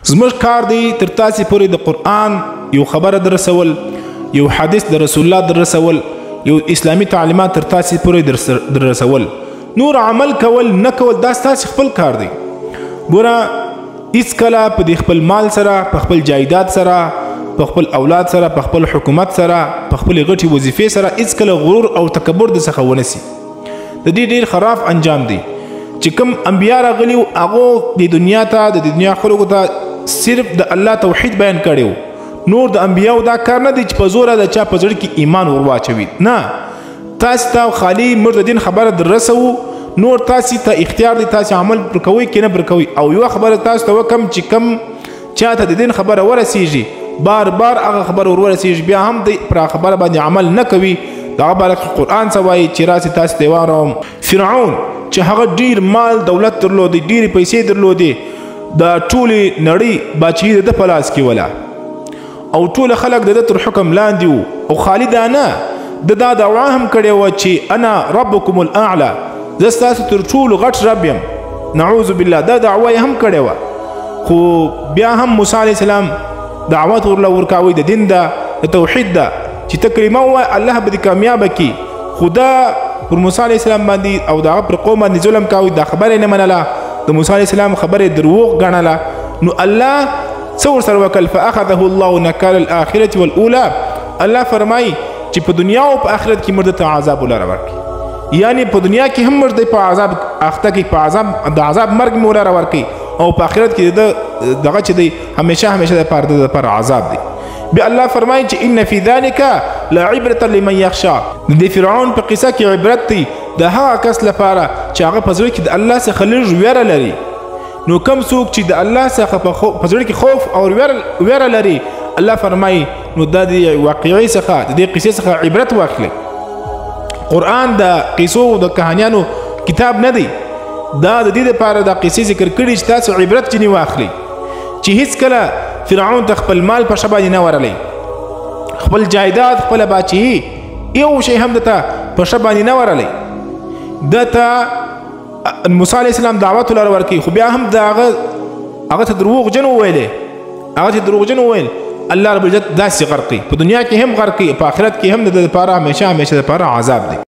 زموږ کار دی تر تاسې پورې د قرآن یو خبره در رسول، یو حدیث د رسول الله در رسول، یو اسلامي تعلیمات تر تاسې پورې در رسول. نور عمل کول نه کول دا ستاسې خپل کار دی. ګوره هیڅکله په دې خپل مال سره، په خپل جایداد سره، په خپل اولاد سره، په خپل حکومت سره، په خپل غټي وظیفې سره هیڅکله غرور او تکبر د څخه ونسی. د دې ډیر خراب انجام دی چې کوم انبیا راغلي وو هغه د دنیا ته د دنیا خلکو ته صرف د الله توحید بیان کړی. نور د انبیاو دا کار نه دی چې په زوره د چا په زړه کې ایمان ور واچوي. نه، تاسو ته خالی موږ د دین خبره در رسوو، نور تاسو ته اختیار دی تاسو عمل پر کوئ کې نه پر کوئ. او یو خبره تاسو ته وکم چې کم چاته د دین خبره ورسیږي بار بار هغه خبره ورسیږي بیا هم دی پر خبره باندې عمل نه کوي. دا بارک قرآن سوای چې راسي تاسو ته وارم فرعون چې هغه ډیر مال دولت درلودي، ډیر پیسې درلودي، دا ټولي نړۍ باچی د پلاس کې ولا او ټول خلق د تر حکم لاندې وو. او خالدانه د دا دعوا هم کړې و چې انا ربکم الاعلى، زه ستاسو تر ټولو غټ رب یم. نعوذ بالله دا دعوا هم کړې وه. خو بیا هم موسی علیه السلام دعوت ورله ورکاوی د دین ده، د توحید ده، چې ته کلمه ووایه الله به دې کامیابه کړي. خو دا پر موسی علیه السلام باندې او د هغه پر قوم باندې ظلم کاوی، دا خبره یې نه منله، د موسی علیه السلام خبره یې دروغ ګڼله. نو الله څه ورسره وکړل؟ فاخذه الله نکال الاخرة والاولى. الله فرمایي چې په دنیا او په آخرت کې مرده ته عذاب ولره ورکړي. یعنی په دنیا کې هم مرده په عذاب اخته کې، په عذاب د عذاب مرګ مې ولره ورکړي، او په آخرت کې دغه چې دی همیشه د پاره د پر عذاب دی. بیا الله فرمایي چې ان فی ذلک لعبرة لمن یخشى. د فرعون په قصه کې عبرت دی د هغه کس لپاره چې هغه په زړه کې د الله څخه لږ ویره لري. نو کم څوک چې د الله څخه په زړه کې خوف او ویره لري، الله فرمایي نو دا د واقعي څخه د دې قصې څخه عبرت واخلي. قرآن د قصو او د کهانیانو کتاب نه دی، دا د دې لپاره د قصې ذکر کړي چې تاسو عبرت ځینې واخلي. چې هیڅکله فرعون ته خپل مال په شبا نه ورلی، خپل جایداد، خپل باچهي، یو شی هم دته په شبا نه ورلی. دته موسی علیه السلام دعوت ولر ورکړي، خو بیا هم هغه ته دروغجن وویلې، هغه ته دروغجن وویل. الله رب العزت داسې غرقي، په دنیا کې هم غرقي، په آخرت کې هم د لپاره همیشه د لپاره عذاب دی.